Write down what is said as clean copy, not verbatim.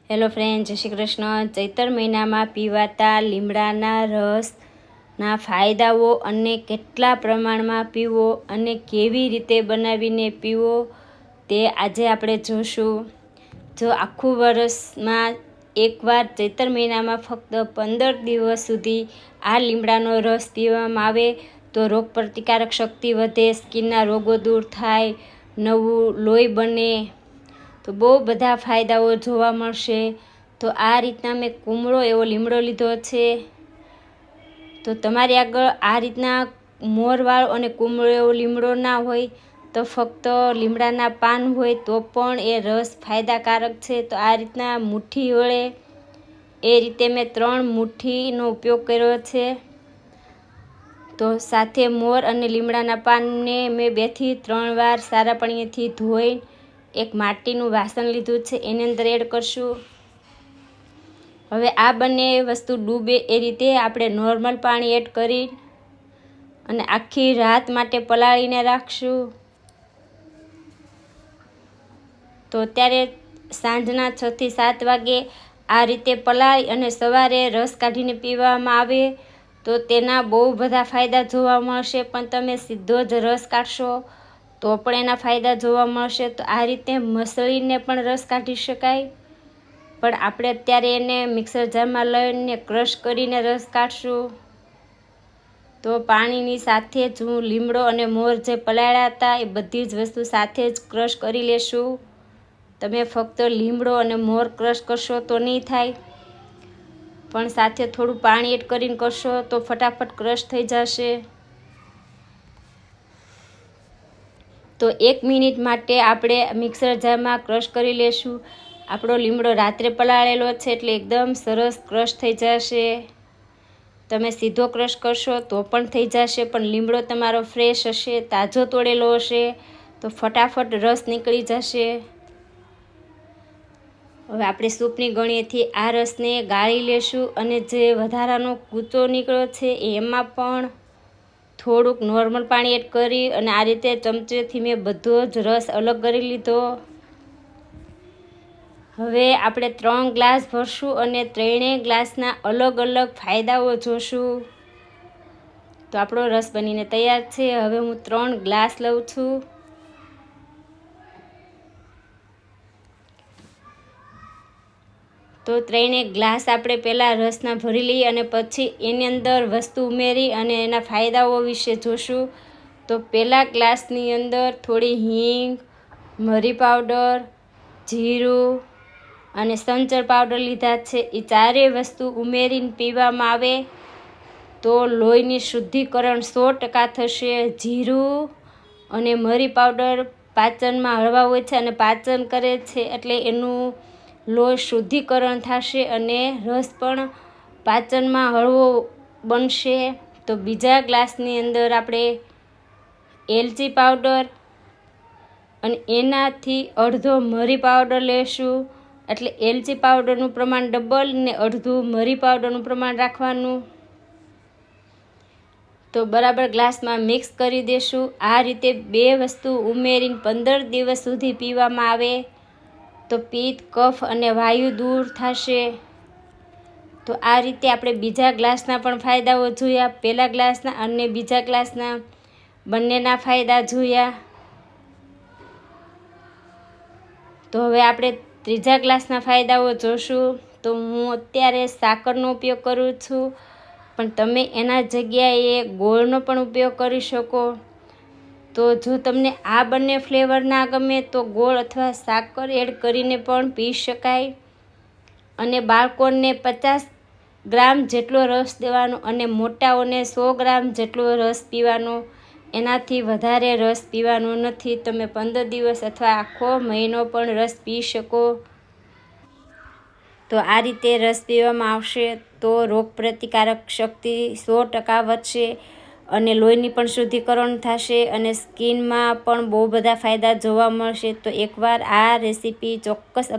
Hello friend, જય શ્રી કૃષ્ણ। ચૈતર મહિનામાં પીવાતા લીમડાના રસના ફાયદાઓ અને કેટલા પ્રમાણમાં પીવો અને કેવી રીતે બનાવીને પીવો તે આજે આપણે જોશું। જો આખું વર્ષમાં એકવાર ચૈતર મહિનામાં ફક્ત 15 દિવસ સુધી આ લીમડાનો રસ પીવામાં આવે તો રોગપ્રતિકારક શક્તિ વધે, સ્કિનના રોગો દૂર થાય, નવું લોહી બને, તો બહુ બધા ફાયદાઓ જોવા મળશે। તો આ રીતના મેં કુમળો એવો લીમડો લીધો છે। તો તમારી આગળ આ રીતના મોરવાળો અને કુમળો એવો લીમડો ના હોય તો ફક્ત લીમડાના પાન હોય તો પણ એ રસ ફાયદાકારક છે। તો આ રીતના મુઠ્ઠી વળે એ રીતે મેં 3 મુઠ્ઠીનો ઉપયોગ કર્યો છે। તો સાથે મોર અને લીમડાના પાનને મેં 2 થી 3 વાર સારા પાણીથી ધોઈ એક માટીનું વાસણ લીધું છે, એની અંદર એડ કરશું। હવે આ બંને વસ્તુ ડૂબે એ રીતે આપણે નોર્મલ પાણી એડ કરી અને આખી રાત માટે પલાળીને રાખશું। તો અત્યારે સાંજના 6 થી 7 વાગે આ રીતે પલાળી અને સવારે રસ કાઢીને પીવામાં આવે તો તેના બહુ બધા ફાયદા જોવા મળશે। પણ તમે સીધો જ રસ કાઢશો તો પણ એના ફાયદા જોવા મળશે। તો આ રીતે મસળીને પણ રસ કાઢી શકાય, પણ આપણે અત્યારે એને મિક્સર જારમાં લઈને ક્રશ કરીને રસ કાઢશું। તો પાણીની સાથે જ હું લીમડો અને મોર જે પલાળ્યા હતા એ બધી જ વસ્તુ સાથે જ ક્રશ કરી લેશું। તમે ફક્ત લીમડો અને મોર ક્રશ કરશો તો નહીં થાય, પણ સાથે થોડું પાણી એડ કરીને કરશો તો ફટાફટ ક્રશ થઈ જશે। તો 1 મિનિટ માટે આપણે મિક્સર જારમાં ક્રશ કરી લેશું। આપણો લીમડો રાત્રે પલાળેલો છે એટલે એકદમ સરસ ક્રશ થઈ જશે। તમે સીધો ક્રશ કરશો તો પણ થઈ જશે, પણ લીમડો તમારો ફ્રેશ હશે, તાજો તોડેલો હશે તો ફટાફટ રસ નીકળી જશે। હવે આપણે સૂપની ગળણીએથી આ રસને ગાળી લેશું અને જે વધારાનો કૂચો નીકળ્યો છે એમાં પણ થોડુંક નોર્મલ પાણી એડ કરી અને આ રીતે ચમચેથી મેં બધો જ રસ અલગ કરી લીધો। હવે આપણે 3 ગ્લાસ ભરશું અને 3 ગ્લાસના અલગ અલગ ફાયદાઓ જોશું। તો આપણો રસ બનીને તૈયાર છે। હવે હું 3 ગ્લાસ લઉં છું। તો 3 ગ્લાસ આપણે પહેલાં રસના ભરી લઈએ અને પછી એની અંદર વસ્તુ ઉમેરી અને એના ફાયદાઓ વિશે જોશું। તો પહેલા ગ્લાસની અંદર થોડી હિંગ, મરી પાવડર, જીરું અને સંચળ પાવડર લીધા છે। એ ચારેય વસ્તુ ઉમેરીને પીવામાં આવે તો લોહીની શુદ્ધિકરણ 100% થશે। જીરું અને મરી પાવડર પાચનમાં હળવા હોય છે અને પાચન કરે છે એટલે એનું લોહી શુદ્ધિકરણ થશે અને રસ પણ પાચનમાં હળવો બનશે। તો બીજા ગ્લાસની અંદર આપણે એલચી પાવડર અને એનાથી અડધો મરી પાવડર લેશું, એટલે એલચી પાવડરનું પ્રમાણ ડબલ ને અડધું મરી પાવડરનું પ્રમાણ રાખવાનું। તો બરાબર ગ્લાસમાં મિક્સ કરી દેશું। આ રીતે 2 વસ્તુ ઉમેરીને 15 દિવસ સુધી પીવામાં આવે તો પિત્ત, કફ અને વાયુ દૂર થશે। તો આ રીતે આપણે બીજા ગ્લાસના પણ ફાયદાઓ જોયા, પહેલા ગ્લાસના અને બીજા ગ્લાસના બંનેના ફાયદા જોયા। તો હવે આપણે ત્રીજા ગ્લાસના ફાયદાઓ જોશું। તો હું અત્યારે સાકરનો ઉપયોગ કરું છું, પણ તમે એના જગ્યાએ ગોળનો પણ ઉપયોગ કરી શકો। તો જો તમને આ બંને ફ્લેવર ના ગમે તો ગોળ અથવા સાકર એડ કરીને પણ પી શકાય। અને બાળકોને 50 ગ્રામ જેટલો રસ દેવાનો અને મોટાઓને 100 ગ્રામ જેટલો રસ પીવાનો, એનાથી વધારે રસ પીવાનો નથી। તમે 15 દિવસ અથવા આખો મહિનો પણ રસ પી શકો। તો આ રીતે રસ પીવામાં આવશે તો રોગપ્રતિકારક શક્તિ 100% વધશે અને લોહીની પણ શુદ્ધિકરણ થશે અને સ્કિનમાં પણ બહુ બધા ફાયદા જોવા મળશે। તો એકવાર આ રેસીપી ચોક્કસ